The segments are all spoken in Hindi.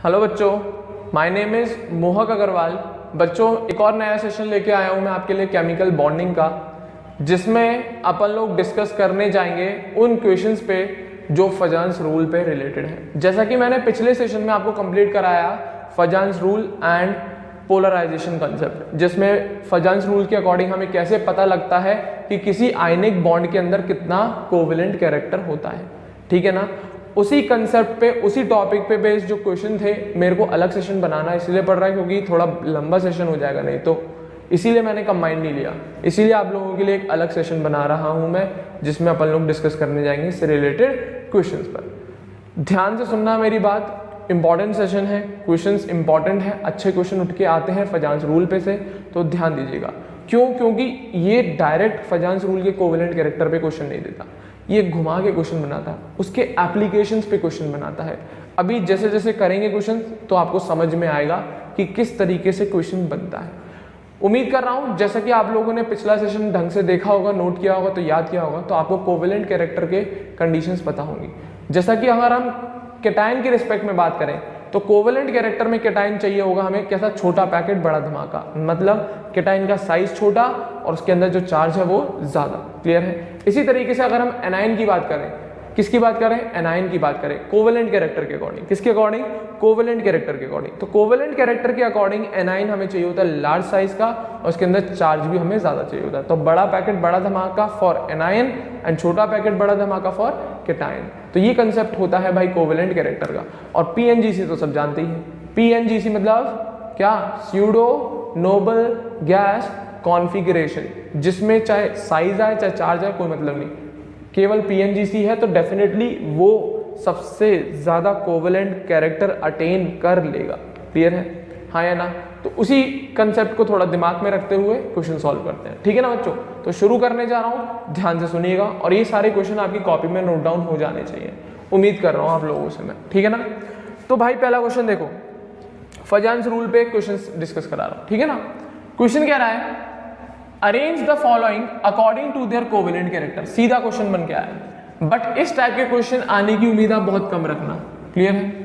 हेलो बच्चों, माय नेम इज़ मोहक अग्रवाल। बच्चों, एक और नया सेशन लेके आया हूँ मैं आपके लिए केमिकल बॉन्डिंग का, जिसमें अपन लोग डिस्कस करने जाएंगे उन क्वेश्चंस पे जो फजान्स रूल पे रिलेटेड है। जैसा कि मैंने पिछले सेशन में आपको कंप्लीट कराया Fajans rule and polarisation concept, जिसमें फजान्स रूल के अकॉर्डिंग हमें कैसे पता लगता है कि किसी आयनिक बॉन्ड के अंदर कितना कोवेलेंट कैरेक्टर होता है। ठीक है ना। उसी कंसेप्ट पे, उसी टॉपिक पे बेस्ड जो क्वेश्चन थे, मेरे को अलग सेशन बनाना इसलिए पड़ रहा है क्योंकि थोड़ा लंबा सेशन हो जाएगा, नहीं तो इसीलिए मैंने कंबाइन नहीं लिया। इसीलिए आप लोगों के लिए एक अलग सेशन बना रहा हूं मैं, जिसमें अपन लोग डिस्कस करने जाएंगे इससे रिलेटेड क्वेश्चंस पर। ध्यान से सुनना मेरी बात, इंपॉर्टेंट सेशन है, क्वेश्चंस इंपॉर्टेंट है, अच्छे क्वेश्चन उठ के आते हैं फजान्स रूल पे से, तो ध्यान दीजिएगा। क्यों? क्योंकि ये डायरेक्ट फजान्स रूल के कोवेलेंट कैरेक्टर पे क्वेश्चन नहीं देता, ये घुमा के क्वेश्चन बनाता है, उसके एप्लीकेशंस पे क्वेश्चन बनाता है। अभी जैसे जैसे करेंगे क्वेश्चन तो आपको समझ में आएगा कि किस तरीके से क्वेश्चन बनता है। उम्मीद कर रहा हूं जैसा कि आप लोगों ने पिछला सेशन ढंग से देखा होगा, नोट किया होगा, तो याद किया होगा, तो आपको कोवेलेंट कैरेक्टर के कंडीशंस पता होंगी। जैसा कि अगर हम कैटायन के रिस्पेक्ट में बात करें तो कोवेलेंट कैरेक्टर में कैटायन चाहिए होगा हमें कैसा, छोटा पैकेट बड़ा धमाका, मतलब कैटायन का साइज छोटा और उसके अंदर जो चार्ज है वो ज्यादा। क्लियर है। इसी तरीके से अगर हम एनायन की बात करें, किसकी बात करें? एनायन की बात करें कोवेलेंट कैरेक्टर के अकॉर्डिंग। किसके अकॉर्डिंग? कोवेलेंट कैरेक्टर के अकॉर्डिंग। तो कोवेलेंट कैरेक्टर के अकॉर्डिंग एनायन हमें चाहिए होता है लार्ज साइज का और उसके अंदर चार्ज भी हमें ज्यादा चाहिए होता है। तो बड़ा पैकेट बड़ा धमाका फॉर एनायन एंड छोटा पैकेट बड़ा धमाका फॉर कैटायन। तो ये कंसेप्ट होता है भाई कोवेलेंट कैरेक्टर का। और पीएनजीसी तो सब जानते ही हैं। पीएनजीसी मतलब क्या? स्यूडो नोबल गैस कॉन्फ़िगरेशन, जिसमें चाहे साइज आए चाहे चार्ज आए कोई मतलब नहीं, केवल पीएनजीसी है तो डेफिनेटली वो सबसे ज्यादा कोवेलेंट कैरेक्टर अटेन कर लेगा। क्लियर है? हाँ या ना? तो उसी कंसेप्ट को थोड़ा दिमाग में रखते हुए क्वेश्चन सॉल्व करते हैं। ठीक है ना बच्चों? तो शुरू करने जा रहा हूं, ध्यान से सुनिएगा और ये सारे क्वेश्चन आपकी कॉपी में नोट डाउन हो जाने चाहिए, उम्मीद कर रहा हूं आप लोगों से मैं। ठीक है ना? तो भाई पहला क्वेश्चन देखो, फजान्स रूल पे क्वेश्चन डिस्कस करा रहा हूं। ठीक है ना? क्वेश्चन कह रहा है arrange the following according to their covalent character. सीधा क्वेश्चन बन के आया, बट इस टाइप के क्वेश्चन आने की उम्मीद आप बहुत कम रखना। क्लियर है?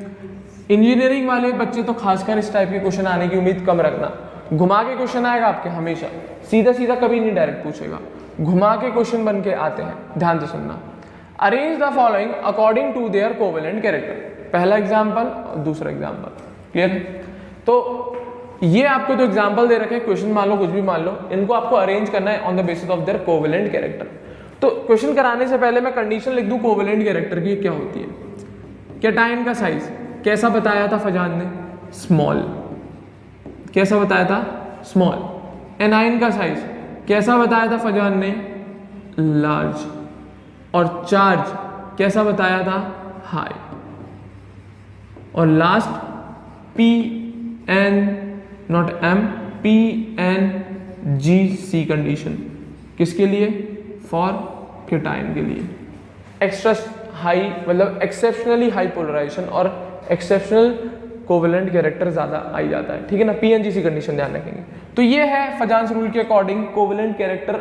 इंजीनियरिंग वाले बच्चे तो खासकर इस टाइप के क्वेश्चन आने की उम्मीद कम रखना। घुमा के क्वेश्चन आएगा आपके हमेशा, सीधा सीधा कभी नहीं डायरेक्ट पूछेगा, घुमा के क्वेश्चन बन के आते हैं। ध्यान से सुनना। Arrange the following according to their covalent character, पहला एग्जाम्पल और दूसरा एग्जाम्पल। क्लियर है? तो ये आपको तो एग्जाम्पल दे रखे हैं, क्वेश्चन मान लो कुछ भी मान लो, इनको आपको अरेंज करना है on the basis of their covalent character. तो क्वेश्चन कराने से पहले मैं कंडीशन लिख दूं कोवेलेंट कैरेक्टर की क्या होती है। कैटायन का साइज कैसा बताया था फजान ने? स्मॉल। कैसा बताया था? स्मॉल। एनायन का साइज कैसा बताया था फजान ने? लार्ज। और चार्ज कैसा बताया था? हाई। और last P N not M, P N G C condition किसके लिए? फॉर कैटायन के लिए। एक्स्ट्रा हाई मतलब एक्सेप्शनली हाई पोलराइजेशन और एक्सेप्शनल कोवेलेंट कैरेक्टर ज्यादा आई जाता है। ठीक है ना? पीएनजीसी कंडीशन ध्यान रखेंगे। तो ये है फजान्स रूल के अकॉर्डिंग कोवेलेंट कैरेक्टर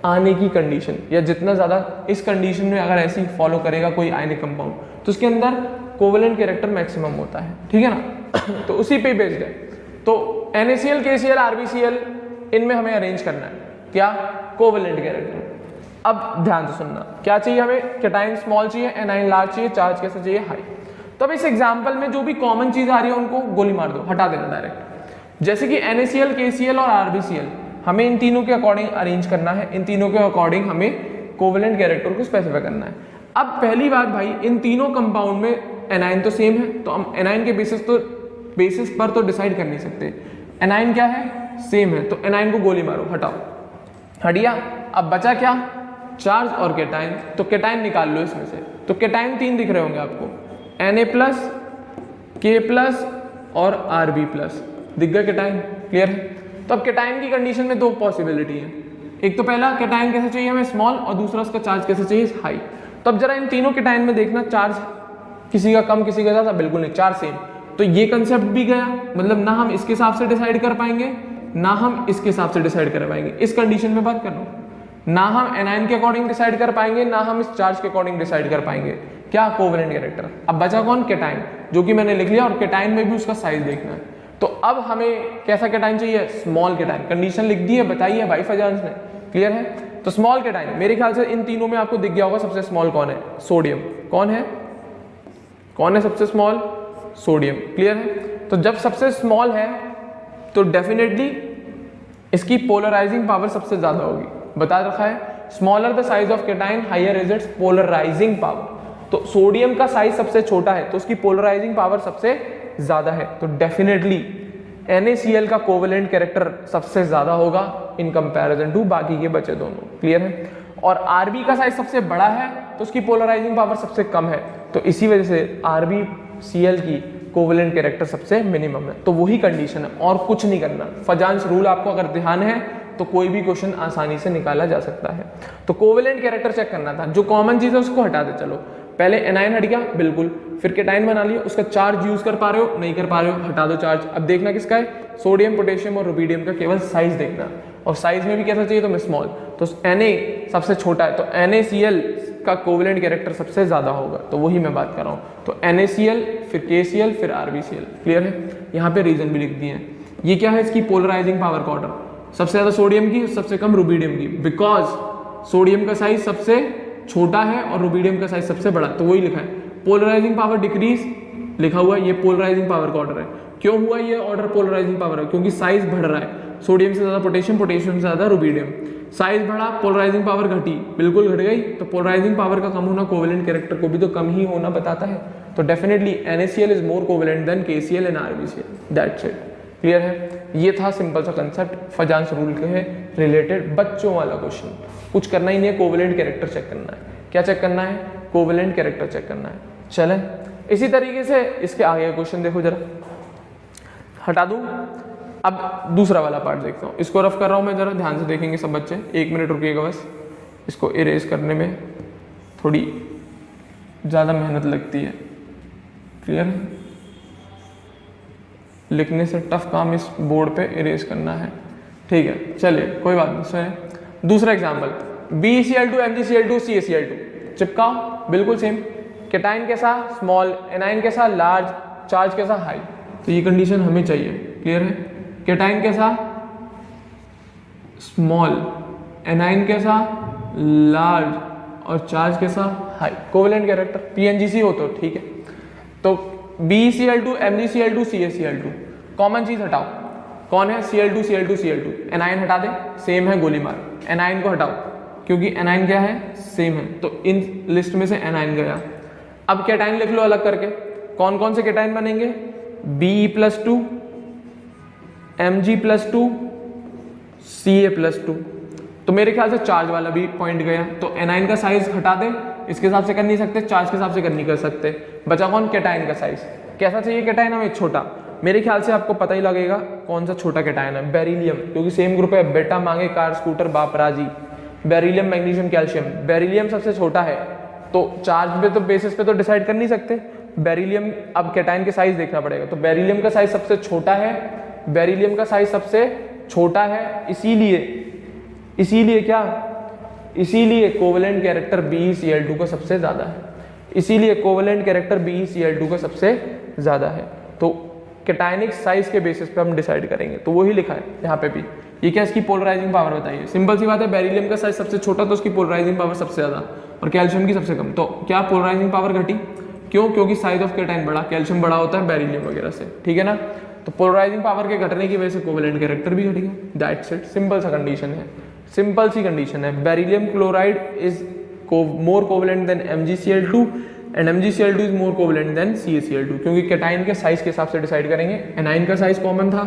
आने की कंडीशन, या जितना ज्यादा इस कंडीशन में अगर ऐसी फॉलो करेगा कोई आयनिक कंपाउंड तो उसके अंदर कोवेलेंट कैरेक्टर मैक्सिमम होता है। ठीक है ना? तो उसी पे बेस्ड है। तो NaCl, KCl, RbCl इनमें हमें अरेंज करना है क्या? Covalent character. अब ध्यान से सुनना, क्या चाहिए हमें? कैटायन स्मॉल चाहिए, एनायन लार्ज चाहिए, चार्ज कैसा चाहिए? हाई। तो अब इस एग्जांपल में जो भी कॉमन चीज आ रही है उनको गोली मार दो, हटा देना डायरेक्ट। जैसे कि NaCl, KCl और RbCl हमें इन तीनों के अकॉर्डिंग अरेंज करना है, इन तीनों के अकॉर्डिंग हमें कोवेलेंट कैरेक्टर को स्पेसिफाई करना है। अब पहली बात भाई, इन तीनों कंपाउंड में एनायन तो सेम है, तो हम एनायन के बेसिस पर तो डिसाइड कर नहीं सकते। एनायन क्या है? सेम है, तो एनायन को गोली मारो, हटाओ। हटिया। अब बचा क्या? चार्ज और कैटायन। तो कैटायन निकाल लो इसमें से। तो कैटायन 3 दिख रहे होंगे आपको, Na+, K+ और Rb+। दिख गया कैटायन? क्लियर है? तो अब कैटायन की कंडीशन में 2 पॉसिबिलिटी है। एक तो पहला कैटायन कैसे चाहिए हमें? स्मॉल। और दूसरा उसका चार्ज कैसे चाहिए? हाई। तो अब जरा इन तीनों कैटायन में देखना, चार्ज किसी का कम किसी का ज्यादा? बिल्कुल नहीं, चार्ज सेम। तो ये कंसेप्ट भी गया, मतलब ना हम इसके हिसाब से डिसाइड कर पाएंगे ना हम इसके हिसाब से डिसाइड कर पाएंगे। इस कंडीशन में बात कर रहा हूं, ना हम एनायन के अकॉर्डिंग डिसाइड कर पाएंगे ना हम इस चार्ज के अकॉर्डिंग डिसाइड कर पाएंगे। क्या कोवेलेंट कैरेक्टर। अब बचा कौन, केटाइन, जो कि मैंने लिख लिया, और केटाइन में भी उसका साइज देखना है। तो अब हमें कैसा केटाइन चाहिए, स्मॉल केटाइन। कंडीशन लिख दी है, बताइए भाई फजांस ने, क्लियर है। तो स्मॉल केटाइन, मेरे ख्याल से इन तीनों में आपको दिख गया होगा सबसे स्मॉल कौन है, सोडियम। कौन है सबसे स्मॉल, सोडियम, क्लियर है। तो जब सबसे स्मॉल है तो डेफिनेटली इसकी पोलराइजिंग पावर सबसे ज्यादा होगी, बता रखा है, smaller the size of cation higher is its polarising power. तो सोडियम का साइज सबसे छोटा है तो उसकी पोलराइजिंग पावर सबसे ज्यादा है, तो डेफिनेटली NaCl का कोवेलेंट कैरेक्टर सबसे ज्यादा होगा इन कंपैरिजन टू बाकी के बचे दोनों, क्लियर है। और Rb का साइज सबसे बड़ा है तो उसकी पोलराइजिंग पावर सबसे कम है, तो इसी वजह से RbCl की कोवेलेंट कैरेक्टर सबसे मिनिमम है। तो वही कंडीशन है और कुछ नहीं करना। फजांस रूल आपको अगर ध्यान है तो कोई भी क्वेश्चन आसानी से निकाला जा सकता है। तो कोवेलेंट कैरेक्टर चेक करना था, जो कॉमन चीज है उसको हटा दे। चलो पहले एनाइन हट गया, बिल्कुल, फिर केटाइन बना लिया, उसका चार्ज यूज कर पा रहे हो, नहीं कर पा रहे हो, हटा दो चार्ज। अब देखना किसका है, सोडियम, पोटेशियम और रुबीडियम का केवल साइज देखना, और साइज में भी कैसा चाहिए तो स्मॉल। तो Na सबसे छोटा है तो NaCl का कोवेलेंट कैरेक्टर सबसे ज्यादा होगा, तो वही मैं बात कर रहा हूँ। तो NaCl, फिर KCl, फिर RbCl, क्लियर है। यहाँ पे रीजन भी लिख दिए हैं। ये क्या है, इसकी पोलराइजिंग पावर का ऑर्डर, सबसे ज्यादा सोडियम की, सबसे कम रुबीडियम की, बिकॉज सोडियम का साइज सबसे छोटा है और रुबीडियम का साइज सबसे बड़ा, तो वही लिखा है। पोलराइजिंग पावर डिक्रीज लिखा हुआ है, ये पोलराइजिंग पावर का ऑर्डर है। क्यों हुआ ये ऑर्डर पोलराइजिंग पावर है, क्योंकि साइज बढ़ रहा है, सोडियम से ज्यादा पोटेशियम, पोटेशियम से ज्यादा रुबीडियम, साइज बढ़ा, पोलराइजिंग पावर घटी, बिल्कुल घट गई। तो पोलराइजिंग पावर का कम होना कोवेलेंट कैरेक्टर को भी तो कम ही होना बताता है। तो definitely NaCl is more covalent than KCl and RbCl, that's it, clear है। ये था सिंपल सा कंसेप्ट फजांस रूल के रिलेटेड बच्चों वाला क्वेश्चन। कुछ करना ही नहीं है, कोवेलेंट कैरेक्टर चेक करना है। क्या चेक करना है, कोवेलेंट कैरेक्टर चेक करना है। चलें, इसी तरीके से इसके आगे क्वेश्चन देखो जरा, हटा दूं। अब दूसरा वाला पार्ट देखता हूँ, इसको रफ कर रहा हूँ मैं, जरा ध्यान से देखेंगे सब बच्चे, 1 मिनट रुकिएगा बस। इसको इरेज करने में थोड़ी ज़्यादा मेहनत लगती है, क्लियर है। लिखने से टफ काम इस बोर्ड पे इरेज करना है, ठीक है। चलिए कोई बात नहीं, सुनिए दूसरा एग्जाम्पल, BeCl2 MgCl2 CaCl2, चिपकाओ, बिल्कुल सेम। केटाइन कैसा, स्मॉल, एनाइन कैसा, लार्ज, चार्ज कैसा, हाई। तो ये कंडीशन हमें चाहिए, क्लियर है। केटाइन कैसा, स्मॉल, एनाइन कैसा, लार्ज, और चार्ज कैसा, हाई। कोवेलेंट कैरेक्टर PNGC हो तो ठीक है। तो BeCl2 MgCl2 CaCl2, कॉमन चीज हटाओ, कौन है, Cl2 Cl2 Cl2, एनाइन हटा दे, सेम है, गोली मार। एनाइन को हटाओ क्योंकि एनाइन क्या है, सेम है, तो इन लिस्ट में से एनाइन गया। अब केटाइन लिख लो अलग करके, कौन कौन से केटाइन बनेंगे, Be+2, Mg+2, Ca+2। तो मेरे ख्याल से चार्ज वाला भी पॉइंट गया, तो एनाइन का साइज हटा दे, इसके हिसाब से कर नहीं सकते, चार्ज के हिसाब से कर नहीं कर सकते। बचा कौन, केटाइन का साइज। कैसा चाहिए केटाइन हमें, छोटा। मेरे ख्याल से आपको पता ही लगेगा कौन सा छोटा केटाइन है, बेरिलियम, क्योंकि सेम ग्रुप है, बेटा मांगे कार स्कूटर बाप राजी। बेरिलियम, मैग्नीशियम, कैल्शियम, बेरिलियम सबसे छोटा है, तो चार्ज पे तो बेसिस पे तो डिसाइड कर नहीं सकते। बेरिलियम, अब केटाइन के साइज देखना पड़ेगा, तो बेरिलियम का साइज सबसे छोटा है, बेरिलियम का साइज सबसे छोटा है, इसीलिए क्या, इसीलिए कोवेलेंट कैरेक्टर BeCl2 का सबसे ज्यादा है, इसीलिए कोवेलेंट कैरेक्टर BeCl2 का सबसे ज्यादा है। तो केटाइनिक साइज के बेसिस पे हम डिसाइड करेंगे, तो वही लिखा है यहाँ पे भी। ये क्या, इसकी पोलराइजिंग पावर बताइए, सिंपल सी बात है, बेरिलियम का साइज सबसे छोटा तो उसकी पोलराइजिंग पावर सबसे ज्यादा, और कैल्शियम की सबसे कम। तो क्या पोलराइजिंग पावर घटी, क्यों, क्योंकि साइज ऑफ केटाइन बड़ा, कैल्शियम बड़ा होता है बेरिलियम वगैरह से, ठीक है ना। तो पोलराइजिंग पावर के घटने की वजह से कोवेलेंट कैरेक्टर भी घट गया, दैट्स इट, सिंपल सा कंडीशन है, सिंपल सी कंडीशन है। Beryllium chloride is more covalent than MgCl2 and MgCl2 is more covalent than CaCl2, क्योंकि केटाइन के साइज के हिसाब से डिसाइड करेंगे। एनाइन का साइज कॉमन था,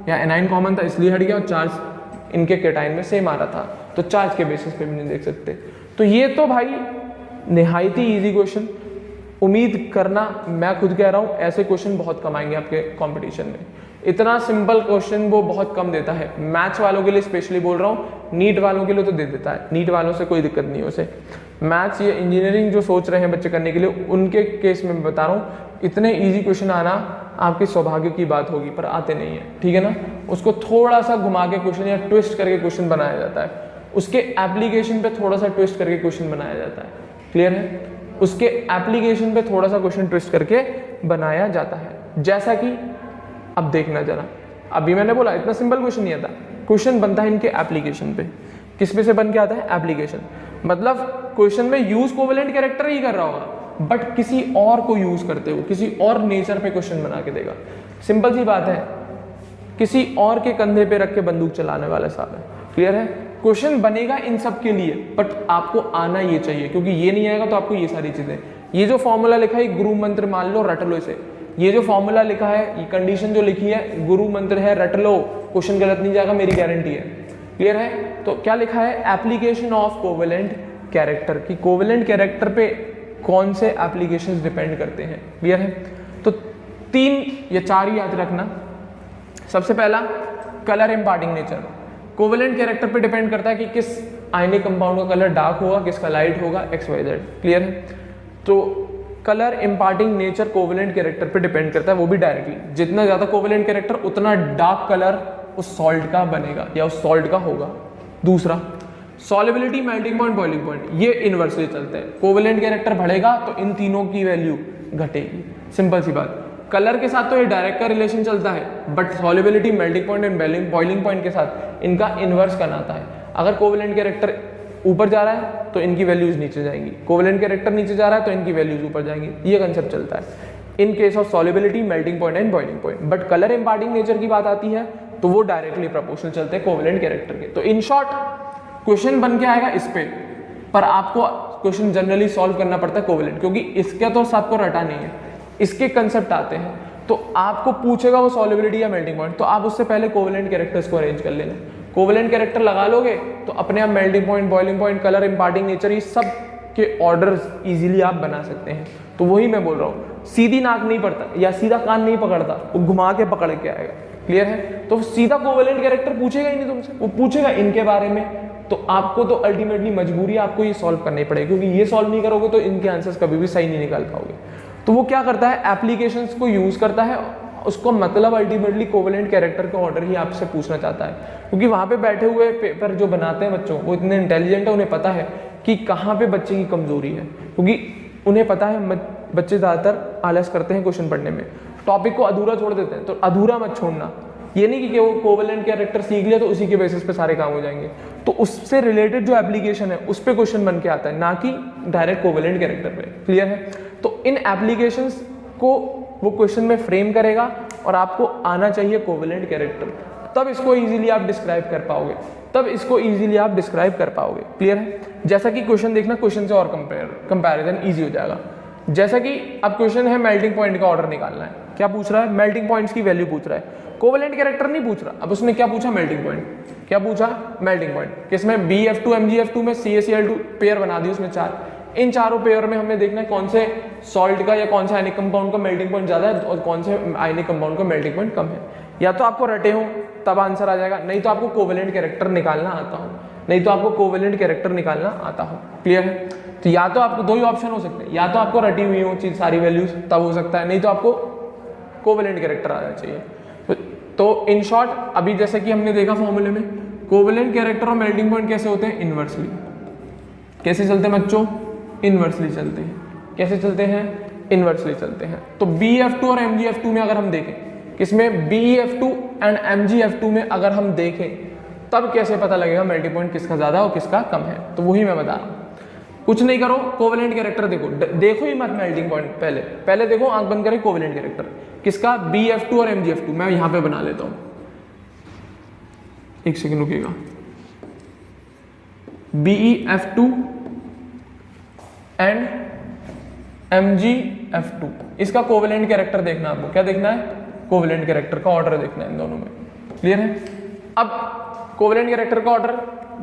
या एनाइन कॉमन था इसलिए हट गया, और चार्ज इनके केटाइन में सेम आ रहा था, तो चार्ज के बेसिस पे भी नहीं देख सकते। तो ये तो भाई निहायत ही ईजी क्वेश्चन, उम्मीद करना, मैं खुद कह रहा हूँ ऐसे क्वेश्चन बहुत कम आएंगे आपके कंपटीशन में। इतना सिंपल क्वेश्चन वो बहुत कम देता है, मैथ्स वालों के लिए स्पेशली बोल रहा हूँ, नीट वालों के लिए तो दे देता है, नीट वालों से कोई दिक्कत नहीं है उसे। मैथ्स या इंजीनियरिंग जो सोच रहे हैं बच्चे करने के लिए, उनके केस में मैं बता रहा हूँ, इतने ईजी क्वेश्चन आना आपके सौभाग्य की बात होगी, पर आते नहीं है, ठीक है ना। उसको थोड़ा सा घुमा के क्वेश्चन या ट्विस्ट करके क्वेश्चन बनाया जाता है, उसके एप्लीकेशन पे थोड़ा सा ट्विस्ट करके क्वेश्चन बनाया जाता है, क्लियर है। उसके एप्लीकेशन पे थोड़ा सा क्वेश्चन ट्विस्ट करके बनाया जाता है। जैसा कि अब देखना जरा, अभी मैंने बोला इतना सिंपल क्वेश्चन नहीं आता, क्वेश्चन बनता है इनके एप्लीकेशन पे। किस पे से बन के आता है? एप्लीकेशन। मतलब क्वेश्चन में यूज कोवेलेंट कैरेक्टर ही कर रहा होगा बट किसी और को यूज करते हुए किसी और नेचर पे क्वेश्चन बना के देगा। सिंपल सी बात है, किसी और के कंधे पे रख के बंदूक चलाने वाला साहब है। क्लियर है? क्वेश्चन बनेगा इन सब के लिए बट आपको आना ये चाहिए, क्योंकि ये नहीं आएगा तो आपको ये सारी चीजें, ये जो फॉर्मूला लिखा है गुरु मंत्र मान लो, रट लो इसे। ये जो फॉर्मूला लिखा है, ये कंडीशन जो लिखी है गुरु मंत्र है, रट लो, क्वेश्चन गलत नहीं जाएगा, मेरी गारंटी है। क्लियर है? तो क्या लिखा है? एप्लीकेशन ऑफ कोवेलेंट कैरेक्टर, की कोवेलेंट कैरेक्टर पे कौन से एप्लीकेशंस डिपेंड करते हैं। क्लियर है? तो 3 या 4 ही याद रखना। सबसे पहला colour imparting nature, covalent character पे डिपेंड करता है कि किस आयनिक कंपाउंड का कलर डार्क होगा, किसका लाइट होगा, XYZ। क्लियर है? तो colour imparting nature covalent character पे डिपेंड करता है, वो भी डायरेक्टली। जितना ज्यादा कोवेलेंट कैरेक्टर उतना डार्क कलर उस सॉल्ट का बनेगा या उस सॉल्ट का होगा। दूसरा solubility, melting point, boiling point, ये इनवर्सली चलते हैं। कोवेलेंट कैरेक्टर बढ़ेगा तो इन तीनों की वैल्यू घटेगी। सिंपल सी बात। कलर के साथ तो ये डायरेक्ट का रिलेशन चलता है but solubility, melting point and boiling point के साथ इनका इनवर्स का नाता है। अगर कोवेलेंट कैरेक्टर ऊपर जा रहा है तो इनकी वैल्यूज नीचे जाएंगी, कोवेलेंट कैरेक्टर नीचे जा रहा है तो इनकी वैल्यूज ऊपर जाएंगी। ये कंसेप्ट चलता है in case of solubility, melting point and boiling point. But colour imparting nature की बात आती है तो वो डायरेक्टली प्रोपोर्शनल चलते हैं कोवेलेंट कैरेक्टर के। तो इन शॉर्ट क्वेश्चन बन के आएगा इस पे, पर आपको क्वेश्चन जनरली सॉल्व करना पड़ता है कोवेलेंट, क्योंकि इसका तो सबको रटा नहीं है, इसके कंसेप्ट आते हैं। तो आपको पूछेगा वो सॉल्युबिलिटी या मेल्टिंग पॉइंट, तो आप उससे पहले कोवेलेंट कैरेक्टर्स को अरेंज कर लेना। कोवेलेंट कैरेक्टर लगा लोगे तो अपने आप melting point, boiling point, colour imparting nature, ये सब के ऑर्डर्स इजीली आप बना सकते हैं। तो वही मैं बोल रहा हूँ, सीधी नाक नहीं पड़ता या सीधा कान नहीं पकड़ता, वो घुमा के पकड़ के आएगा। क्लियर है? तो सीधा कोवेलेंट कैरेक्टर पूछेगा ही नहीं तुमसे, वो पूछेगा इनके बारे में। तो आपको तो अल्टीमेटली मजबूरी आपको ये सॉल्व करनी पड़ेगी, क्योंकि ये सॉल्व नहीं करोगे तो इनके आंसर्स कभी भी सही नहीं निकाल पाओगे। तो वो क्या करता है? एप्लीकेशंस को यूज करता है, उसको मतलब अल्टीमेटली कोवेलेंट कैरेक्टर का ऑर्डर ही आपसे पूछना चाहता है, क्योंकि वहां पे बैठे हुए पेपर जो बनाते हैं बच्चों, वो इतने इंटेलिजेंट है, उन्हें पता है कि कहाँ पे बच्चे की कमजोरी है, क्योंकि उन्हें पता है बच्चे ज्यादातर आलस करते हैं क्वेश्चन पढ़ने में, टॉपिक को अधूरा छोड़ देते हैं। तो अधूरा मत छोड़ना, ये नहीं कि वो कोवेलेंट कैरेक्टर सीख लिया तो उसी के बेसिस पे सारे काम हो जाएंगे। तो उससे रिलेटेड जो एप्लीकेशन है उस पे क्वेश्चन बन के आता है, ना कि डायरेक्ट कोवेलेंट कैरेक्टर पे। क्लियर है? तो इन एप्लीकेशंस को वो क्वेश्चन में फ्रेम करेगा और आपको आना चाहिए कोवेलेंट कैरेक्टर, तब इसको इजीली आप डिस्क्राइब कर पाओगे, क्लियर है? जैसा कि क्वेश्चन देखना, क्वेश्चन से और कंपैरिजन इजी हो जाएगा। जैसा कि अब क्वेश्चन है मेल्टिंग पॉइंट का ऑर्डर निकालना है। क्या पूछ रहा है? मेल्टिंग पॉइंट्स की वैल्यू पूछ रहा है, कोवेलेंट कैरेक्टर नहीं पूछ रहा। अब उसने क्या पूछा? Melting point. क्या पूछा? Melting point. किसमें? BF2 MgF2 में CaCl2 पेयर बना दी उसमें 4। इन चारों पेयर में हमने देखना है कौन से सॉल्ट का या कौन से आयनिक कंपाउंड का मेल्टिंग पॉइंट ज्यादा है और कौन से आयनिक कंपाउंड का मेल्टिंग पॉइंट कम है। या तो आपको रटे हो तब आंसर आ जाएगा, नहीं तो आपको कोवेलेंट कैरेक्टर निकालना आता हो, क्लियर है? तो या तो आपको 2 ही ऑप्शन हो सकते हैं, या तो आपको रटी हुई हो चीज सारी वैल्यूज तब हो सकता है, नहीं तो आपको कोवेलेंट कैरेक्टर आना चाहिए। तो इन शॉर्ट अभी जैसे कि हमने देखा फॉर्मूले में, कोवेलेंट कैरेक्टर और मेल्टिंग पॉइंट कैसे होते हैं? इनवर्सली। कैसे चलते हैं बच्चों? इनवर्सली चलते हैं। कैसे चलते हैं? इनवर्सली चलते हैं। तो BF2 और MgF2 में अगर हम देखें, किसमें? BF2 एंड MgF2 में अगर हम देखें तब कैसे पता लगेगा मेल्टिंग पॉइंट किसका ज्यादा और किसका कम है? तो वही मैं बता रहा हूँ। कुछ नहीं करो, कोवेलेंट कैरेक्टर देखो ही मत मेल्टिंग पॉइंट, पहले देखो, आंख बंद करें, कोवेलेंट कैरेक्टर किसका? BF2 और MgF2। मैं यहां पे बना लेता हूं, एक सेकंड रुकिएगा। BeF2 एंड MgF2, इसका कोवेलेंट कैरेक्टर देखना है आपको। क्या देखना है? कोवेलेंट कैरेक्टर का ऑर्डर देखना है इन दोनों में। क्लियर है? अब कोवेलेंट कैरेक्टर का ऑर्डर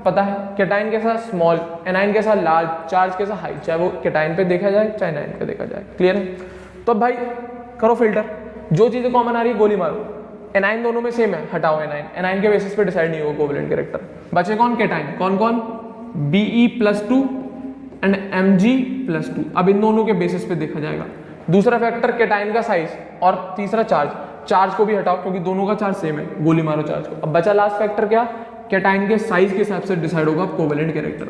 पता है, कैटाइन के साथ स्मॉल, एनाइन के साथ लार्ज, चार्ज के साथ हाई, चाहे वो कैटाइन पे देखा जाए चाहे एनाइन पे देखा जाए। क्लियर है? तो भाई करो फिल्टर, जो चीजें कॉमन आ रही है गोली मारो। एनाइन दोनों में सेम है, हटाओ एनाइन, एनाइन के बेसिस पे डिसाइड नहीं होगा कोवेलेंट कैरेक्टर। बचे कौन? कैटाइन। कौन कौन? Be+2 and Mg+2। अब इन दोनों के बेसिस पे देखा जाएगा। दूसरा फैक्टर कैटाइन का साइज और तीसरा चार्ज। चार्ज को भी हटाओ क्योंकि दोनों का चार्ज सेम है, गोली मारो चार्ज को। अब बचा लास्ट फैक्टर क्या? कैटाइन के साइज के हिसाब से डिसाइड होगा कोवेलेंट कैरेक्टर।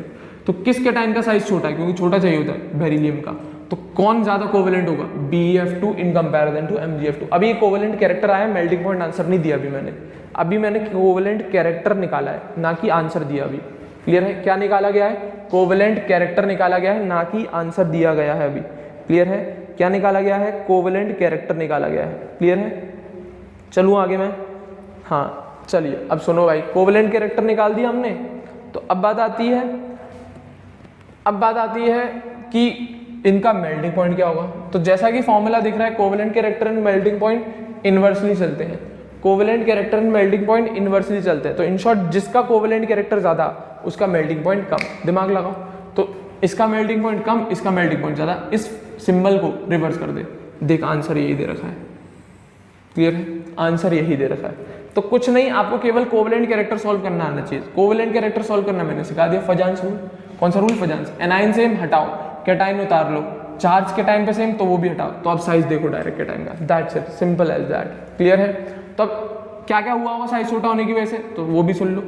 तो किस कैटाइन का साइज छोटा है? क्योंकि छोटा चाहिए होता है बेरिलियम का, तो कौन ज्यादा कोवेलेंट होगा, BeF2 in comparison to MgF2। अभी ये कोवेलेंट कैरेक्टर आया, मेल्टिंग पॉइंट आंसर नहीं दिया अभी मैंने कोवेलेंट कैरेक्टर निकाला है, ना कि आंसर दिया। अभी क्लियर है, क्या निकाला गया है, कोवेलेंट कैरेक्टर निकाला गया है, ना कि आंसर दिया गया है। अभी क्लियर है, क्या निकाला गया है, कोवेलेंट कैरेक्टर निकाला गया है। क्लियर है, चलूँ आगे मैं। हाँ चलिए, अब सुनो भाई, कोवेलेंट कैरेक्टर निकाल दिया हमने, तो अब बात आती है कि इनका मेल्टिंग पॉइंट क्या होगा। तो जैसा कि फॉर्मूला दिख रहा है, covalent character and melting point inversely चलते हैं। Covalent character and melting point inversely चलते हैं, तो इन शॉर्ट जिसका कोवेलेंट कैरेक्टर ज्यादा उसका मेल्टिंग पॉइंट कम। दिमाग लगाओ, तो इसका मेल्टिंग पॉइंट कम, इसका मेल्टिंग पॉइंट ज्यादा, इस सिंबल को रिवर्स कर दे, देख आंसर यही दे रखा है। क्लियर है, आंसर यही दे रखा है। तो कुछ नहीं, आपको केवल कोवेलेंट कैरेक्टर सॉल्व करना आना चाहिए। कोवेलेंट कैरेक्टर सॉल्व करना मैंने सिखा दिया, फजांस रूल। कौन सा रूल, फजांस। एनाइन सेम हटाओ, कैटाइन उतार लो, चार्ज के टाइम पे सेम तो वो भी हटाओ, तो आप साइज देखो डायरेक्ट कैटाइन का, that's it, simple as that. Clear है, तो अब क्या क्या हुआ होगा साइज छोटा होने की वजह से, तो वो भी सुन लो।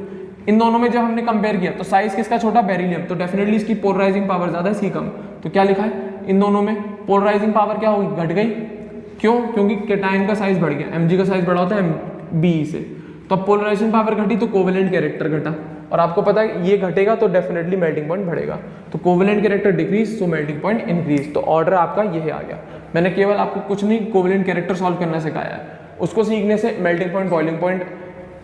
इन दोनों में जब हमने कंपेयर किया तो साइज किसका छोटा, बेरिलियम, तो डेफिनेटली इसकी पोलराइजिंग पावर ज्यादा है, इसकी कम। तो क्या लिखा है, इन दोनों में पोलराइजिंग पावर क्या होगी, घट गई। क्यों, क्योंकि कैटाइन का साइज बढ़ गया, Mg का साइज बड़ा होता है Be से, तो अब पोलराइजेशन पावर घटी तो कोवेलेंट कैरेक्टर घटा, और आपको पता है ये घटेगा तो डेफिनेटली मेल्टिंग पॉइंट बढ़ेगा। तो कोवेलेंट कैरेक्टर डिक्रीज तो मेल्टिंग पॉइंट इंक्रीज, तो ऑर्डर आपका यही आ गया। मैंने केवल आपको कुछ नहीं, कोवेलेंट कैरेक्टर सॉल्व करना सिखाया है, उसको सीखने से melting point, boiling point,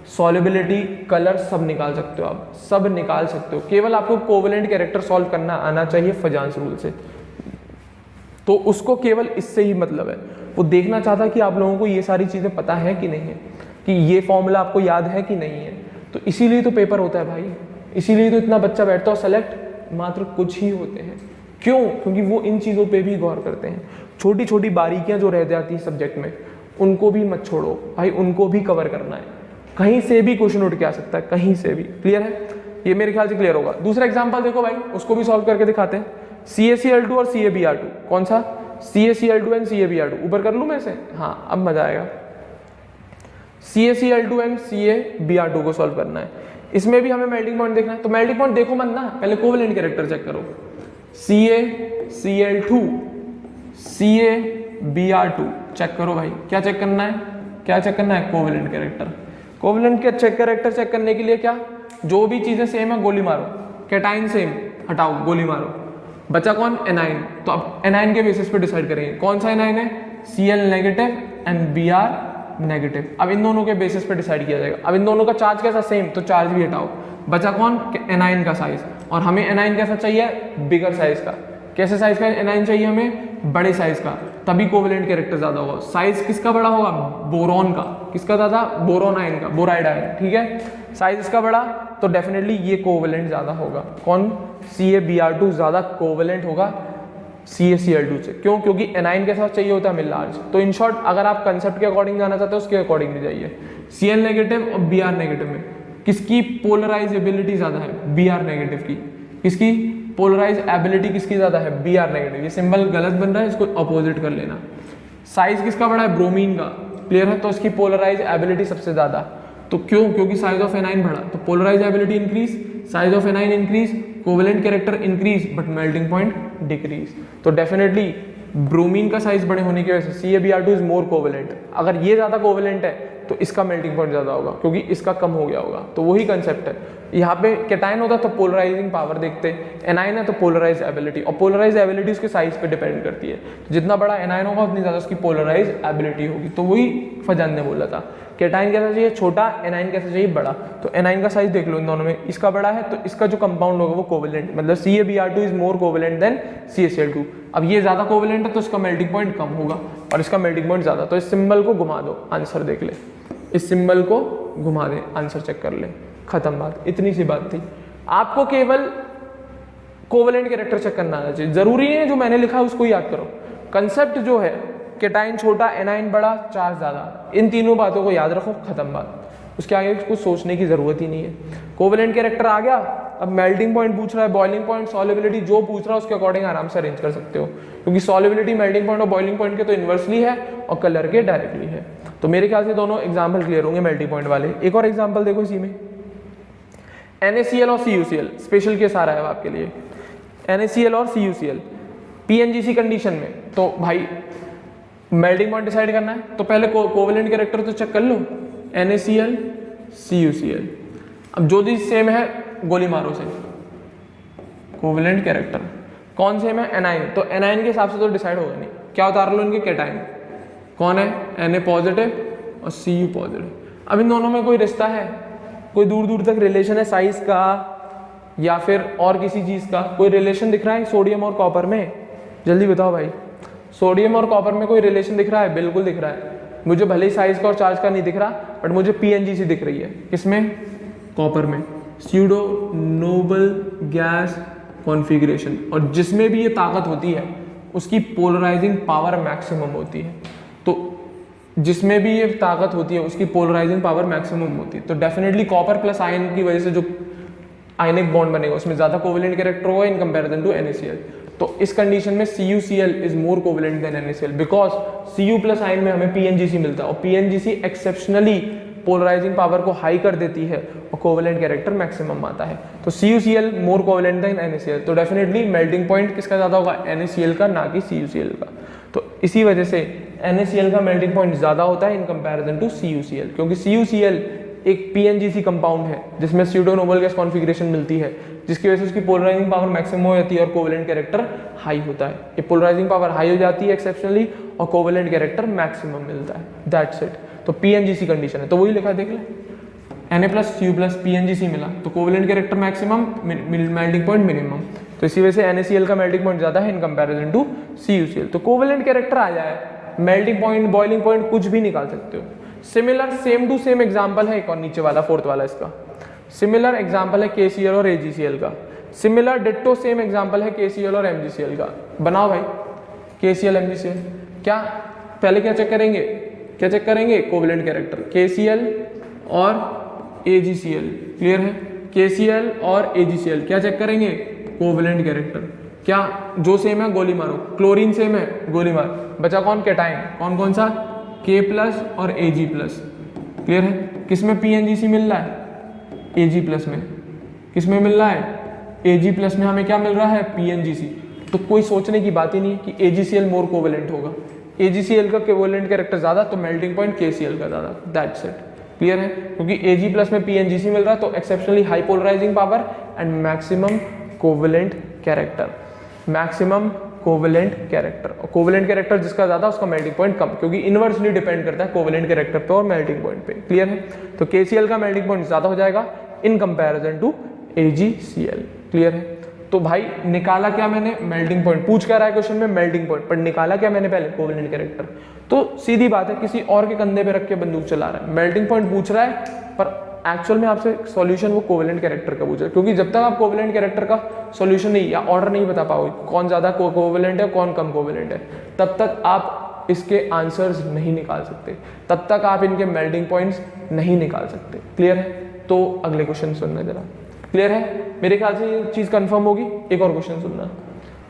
solubility, colour सब निकाल सकते हो, आप सब निकाल सकते हो। केवल आपको कोवेलेंट कैरेक्टर सॉल्व करना आना चाहिए फजांस रूल से, तो उसको केवल इससे ही मतलब है। वो देखना चाहता है कि आप लोगों को ये सारी चीजें पता है कि नहीं है, कि ये फॉर्मूला आपको याद है कि नहीं है। तो इसीलिए तो पेपर होता है भाई, इसीलिए तो इतना बच्चा बैठता है, सेलेक्ट मात्र कुछ ही होते हैं। क्यों, क्योंकि वो इन चीज़ों पे भी गौर करते हैं। छोटी छोटी बारीकियां जो रह जाती है सब्जेक्ट में, उनको भी मत छोड़ो भाई, उनको भी कवर करना है। कहीं से भी क्वेश्चन उठ के आ सकता है, कहीं से भी। क्लियर है, ये मेरे ख्याल से क्लियर होगा। दूसरा एग्जाम्पल देखो भाई, उसको भी सॉल्व करके दिखाते हैं। CaCl2 और CaBr2, कौन सा, CaCl2 एंड CaBr2, ऊपर कर लूँ मैं इसे, हाँ अब मजा आएगा। CaCl2 एंड CaBr2 को सॉल्व करना है, इसमें भी हमें मेल्टिंग पॉइंट देखना है। तो मेल्टिंग पॉइंट देखो मत ना, पहले कोवेलेंट कैरेक्टर चेक करो। CaCl2 CaBr2 चेक करो भाई, क्या चेक करना है, क्या चेक करना है, कोवेलेंट कैरेक्टर। कोवेलेंट के कैरेक्टर चेक करने के लिए क्या, जो भी चीजें सेम है गोली मारो, कैटाइन सेम हटाओ गोली मारो, बचा कौन, एनाइन। तो अब एनाइन के बेसिस पे डिसाइड करेंगे कौन सा एनाइन है, Cl negative and Br negative. अब इन दोनों के बेसिस पे डिसाइड किया जाएगा। अब इन दोनों का चार्ज कैसा, सेम, तो चार्ज भी हटाओ, बचा कौन, एनाइन का साइज। और हमें एनाइन कैसा चाहिए, बिगर साइज का। कैसे साइज का एनाइन चाहिए हमें, बड़े साइज का, तभी कोवेलेंट कैरेक्टर ज्यादा होगा। साइज किसका बड़ा होगा, बोरॉन का, किसका ज्यादा, बोरोन आयन का, बोराइड आयन, ठीक है। साइज इसका बड़ा तो डेफिनेटली ये कोवेलेंट ज्यादा होगा। कौन, CaBr2 ज्यादा कोवेलेंट होगा CaCl2 से। क्यों, क्योंकि एनाइन के साथ चाहिए होता है हमें लार्ज। तो इन शॉर्ट अगर आप कंसेप्ट के अकॉर्डिंग जाना चाहते हो, उसके अकॉर्डिंग भी जाइए। Cl नेगेटिव और Br नेगेटिव में किसकी पोलराइजेबिलिटी ज्यादा है, Br नेगेटिव की। किसकी पोलराइज एबिलिटी किसकी ज्यादा है, Br नेगेटिव। ये सिंबल गलत बन रहा है, इसको अपोजिट कर लेना। साइज किसका बड़ा है, ब्रोमीन का, क्लियर है। तो इसकी पोलराइज एबिलिटी सबसे ज्यादा। तो क्यों, क्योंकि साइज ऑफ एनाइन बढ़ा, तो polarise ability increase, size of anion increase, covalent character increase, but melting point decrease. तो डेफिनेटली ब्रोमीन का साइज बड़े होने की वजह से CaBr2 इज मोर कोवेलेंट। अगर ये ज्यादा कोवेलेंट है तो इसका मेल्टिंग पॉइंट ज्यादा होगा, क्योंकि इसका कम हो गया होगा। तो वही कंसेप्ट है। यहाँ पे कैटाइन होता तो पोलराइजिंग पावर देखते, एनाइन है तो पोलराइज एबिलिटी, और पोलराइज एबिलिटी उसके साइज पे डिपेंड करती है। तो जितना बड़ा एनाइन होगा उतनी ज्यादा उसकी पोलराइज एबिलिटी होगी। तो वही फजान ने बोला था, कैटाइन कैसा चाहिए छोटा, एनाइन कैसा चाहिए बड़ा। तो एनाइन का साइज देख लो इन दोनों में, इसका बड़ा है तो इसका जो कंपाउंड होगा वो कोवेलेंट, मतलब CaBr2 is more covalent than CaCl2। अब ये ज्यादा कोवेलेंट है तो इसका मेल्टिंग पॉइंट कम होगा और इसका मेल्टिंग पॉइंट ज्यादा। तो इस सिंबल को घुमा दो, आंसर देख ले, इस सिंबल को घुमा दे, आंसर चेक कर ले, खत्म बात। इतनी सी बात थी। आपको केवल कोवेलेंट कैरेक्टर चेक करना आना चाहिए, जरूरी नहीं है जो मैंने लिखा है उसको याद करो। कंसेप्ट जो है, कैटाइन छोटा, एनाइन बड़ा, चार्ज ज्यादा, इन तीनों बातों को याद रखो, खत्म बात। उसके आगे कुछ सोचने की जरूरत ही नहीं है। कोवेलेंट कैरेक्टर आ गया, अब मेल्टिंग पॉइंट पूछ रहा है, बॉइलिंग पॉइंट, सॉल्युबिलिटी, जो पूछ रहा है उसके अकॉर्डिंग आराम से अरेंज कर सकते हो, क्योंकि सॉल्युबिलिटी मेल्टिंग पॉइंट और बॉइलिंग पॉइंट के तो इनवर्सली है और कलर के डायरेक्टली है। तो मेरे ख्याल से दोनों एग्जाम्पल क्लियर होंगे मेल्टिंग पॉइंट वाले। एक और एग्जाम्पल देखो इसी में, NaCl और CuCl, स्पेशल केस आ रहा है आपके लिए, NaCl और CuCl। पीएनजीसी कंडीशन में तो भाई मेल्टिंग पॉइंट डिसाइड करना है, तो पहले कोवेलेंट कैरेक्टर तो चेक कर लो, NaCl CuCl। अब जो चीज सेम है गोली मारो से, कोवेलेंट कैरेक्टर कौन सेम है, एनाइन, तो एनाइन के हिसाब से तो डिसाइड होगा नहीं, क्या उतार लो इनके कैटाइन, कौन है Na पॉजिटिव और Cu पॉजिटिव। अब इन दोनों में कोई रिश्ता है, कोई दूर दूर तक रिलेशन है साइज का या फिर और किसी चीज का, कोई रिलेशन दिख रहा है सोडियम और कॉपर में, जल्दी बताओ भाई, सोडियम और कॉपर में कोई रिलेशन दिख रहा है, बिल्कुल दिख रहा है, मुझे भले ही साइज का और चार्ज का नहीं दिख रहा बट मुझे पीएनजीसी दिख रही है, किसमें, कॉपर में, स्यूडो नोबल गैस कॉन्फ़िगरेशन, और जिसमें भी ये ताकत होती है उसकी पोलराइजिंग पावर मैक्सिमम होती है, तो जिसमें भी ये ताकत होती है उसकी पोलराइजिंग पावर मैक्सिमम होती है, तो डेफिनेटली कॉपर प्लस आयन की वजह से जो आयनिक बॉन्ड बनेगा उसमें ज्यादा कोवेलेंट कैरेक्टर होगा इन कंपैरिजन टू NaCl। तो इस कंडीशन में CuCl is more covalent than NaCl because Cu plus ion में हमें पीएनजीसी मिलता है और पीएनजीसी एक्सेप्शनली पोलराइजिंग पावर को हाई कर देती है और कोवेलेंट कैरेक्टर मैक्सिमम आता है, तो CuCl मोर कोवेलेंट देन NaCl, तो डेफिनेटली मेल्टिंग पॉइंट किसका ज्यादा होगा, NaCl का, ना कि CuCl का। तो इसी वजह से NaCl का मेल्टिंग पॉइंट ज्यादा होता है इन कंपैरिजन टू CuCl, क्योंकि CuCl एक पीएनजीसी कंपाउंड है जिसमें स्यूडो नोबल गैस कॉन्फ़िगरेशन मिलती है, जिसकी वजह से उसकी पोलराइजिंग पावर मैक्सिमम हो जाती है और कोवेलेंट कैरेक्टर हाई होता है। ये पोलराइजिंग पावर हाई हो जाती है एक्सेप्शनली और कोवेलेंट कैरेक्टर मैक्सिमम मिलता है, दैट्स इट। तो पीएनजीसी कंडीशन है, तो वही लिखा देख ले, Na प्लस Cu प्लस पीएनजीसी मिला तो covalent character maximum, melting point minimum, तो इसी वजह से NaCl का मेल्टिंग पॉइंट ज्यादा है इन कंपैरिजन टू CuCl। तो कोवेलेंट कैरेक्टर आ जाए, मेल्टिंग पॉइंट, बॉइलिंग पॉइंट कुछ भी निकाल सकते हो। Similar same to same example है एक और नीचे वाला फोर्थ वाला, इसका सिमिलर एग्जांपल है KCl और AgCl का, सिमिलर डिट्टो सेम एग्जांपल है KCl और MgCl का। बनाओ भाई KCl MgCl, क्या पहले क्या चेक करेंगे, क्या चेक करेंगे, कोवेलेंट कैरेक्टर, KCl और AgCl, क्लियर है, KCl और AgCl क्या चेक करेंगे, कोवेलेंट कैरेक्टर, क्या जो सेम है गोली मारो, क्लोरीन सेम है गोली मार, बचा कौन, कैटाइन, कौन कौन सा, K प्लस और Ag प्लस, क्लियर है, किसमें पीएनजीसी मिल रहा है, Ag प्लस में, किसमें मिल रहा है, Ag प्लस में हमें क्या मिल रहा है, पीएनजीसी, तो कोई सोचने की बात ही नहीं कि AgCl मोर कोवेलेंट होगा, AgCl का कोवेलेंट कैरेक्टर ज्यादा तो मेल्टिंग पॉइंट KCl का ज्यादा, दैट्स इट, क्लियर है, क्योंकि Ag प्लस में पीएनजीसी मिल रहा है तो exceptionally high polarising power and maximum covalent character, maximum covalent character, और कोवेलेंट कैरेक्टर जिसका ज्यादा उसका मेल्टिंग पॉइंट कम, क्योंकि इनवर्सली डिपेंड करता है कोवेलेंट कैरेक्टर पे और मेल्टिंग पॉइंट पे, क्लियर है। तो KCl का मेल्टिंग पॉइंट ज्यादा हो जाएगा in comparison to AgCl, clear है। तो भाई निकाला क्या मैंने, मेल्टिंग पॉइंट, पूछ क्या रहा है क्वेश्चन में, मेल्टिंग पॉइंट, पर निकाला क्या मैंने पहले, कोवेलेंट कैरेक्टर, तो सीधी बात है किसी और के कंधे पे रख के बंदूक चला रहा है, मेल्टिंग पॉइंट पूछ रहा है पर एक्चुअल में आपसे सॉल्यूशन वो कोवेलेंट कैरेक्टर का पूछ रहा है, क्योंकि जब तक आप कोवेलेंट कैरेक्टर का सॉल्यूशन नहीं या ऑर्डर नहीं बता पाओगे कौन ज्यादा कोवेलेंट है कौन कम कोवेलेंट है, तब तक आप इसके आंसर्स नहीं निकाल सकते, तब तक आप इनके मेल्टिंग पॉइंट्स नहीं निकाल सकते, क्लियर है। तो अगले क्वेश्चन सुनना जरा, क्लियर है, मेरे ख्याल से ये चीज कंफर्म होगी। एक और क्वेश्चन सुनना,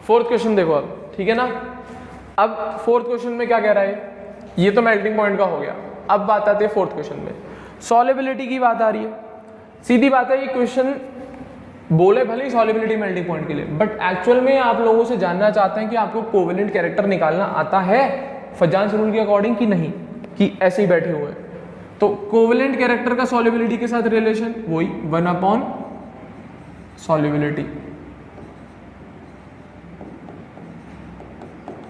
फोर्थ क्वेश्चन देखो अब, ठीक है ना। अब फोर्थ क्वेश्चन में क्या कह रहा है, ये तो मेल्टिंग पॉइंट का हो गया, अब बात आती है फोर्थ क्वेश्चन में, सॉल्युबिलिटी की बात आ रही है। सीधी बात है, ये क्वेश्चन बोले भले ही सॉल्युबिलिटी मेल्टिंग पॉइंट के लिए, बट एक्चुअल में आप लोगों से जानना चाहते हैं कि आपको कोवेलेंट कैरेक्टर निकालना आता है फजांस रूल के अकॉर्डिंग कि नहीं, कि ऐसे ही बैठे हुए। तो कोवेलेंट कैरेक्टर का सॉल्युबिलिटी के साथ रिलेशन वही 1 अपॉन सॉल्युबिलिटी,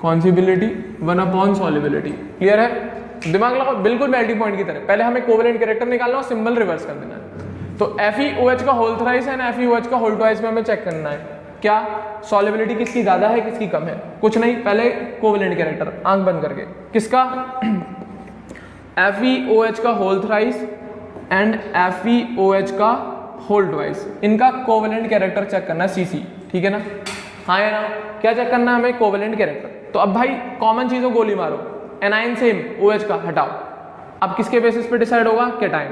कौन सी बिलिटी, 1 अपॉन सॉल्युबिलिटी, क्लियर है। दिमाग लगाओ, बिल्कुल मेल्टिंग पॉइंट की तरह, पहले हमें कोवेलेंट कैरेक्टर निकालना और सिंबल रिवर्स कर देना है। तो FeOH का होल थ्राइस है ना, FeOH का होल ट्वाइस में हमें चेक करना है क्या सॉल्युबिलिटी किसकी ज्यादा है किसकी कम है, कुछ नहीं, पहले कोवेलेंट कैरेक्टर आंख बंद करके, किसका FeOH का होल थ्राइस एंड FeOH का होल ट्वाइस, इनका कोवेलेंट कैरेक्टर चेक करना है CC, ठीक है ना, हाँ या ना, क्या चेक करना है हमें, कोवेलेंट कैरेक्टर। तो अब भाई कॉमन चीजों गोली मारो, एनाइन सेम, OH का हटाओ, अब किसके बेसिस पे डिसाइड होगा, कैटाइन,